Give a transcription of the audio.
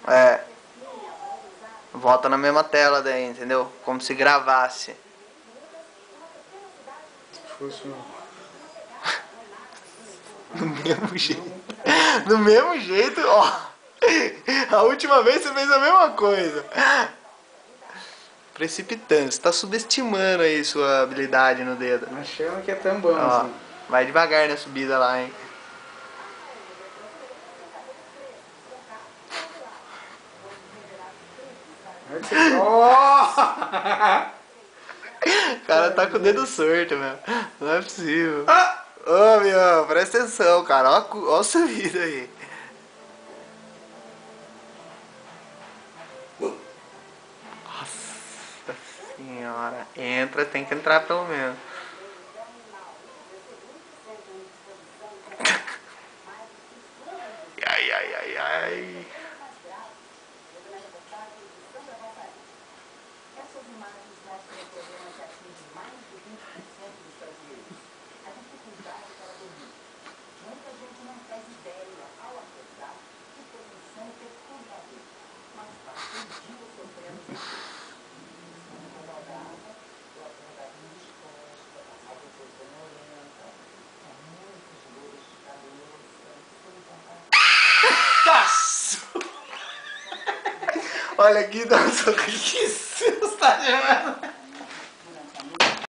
É. Volta na mesma tela daí, entendeu? Como se gravasse. Se fosse um... Do mesmo jeito. Do mesmo jeito, ó. A última vez você fez a mesma coisa. Precipitando, você tá subestimando aí sua habilidade no dedo. Achando que é tão bom Ó, assim. vai devagar na subida lá, hein. Oh! O cara tá com o dedo sorto, meu. Não é possível. Ô, meu, presta atenção, cara. Ó a subida aí. Nossa senhora. Entra, tem que entrar pelo menos. Ai, ai, ai, ai. Nossa! Olha aqui, dá um sorriso. Que susto, tá chamando?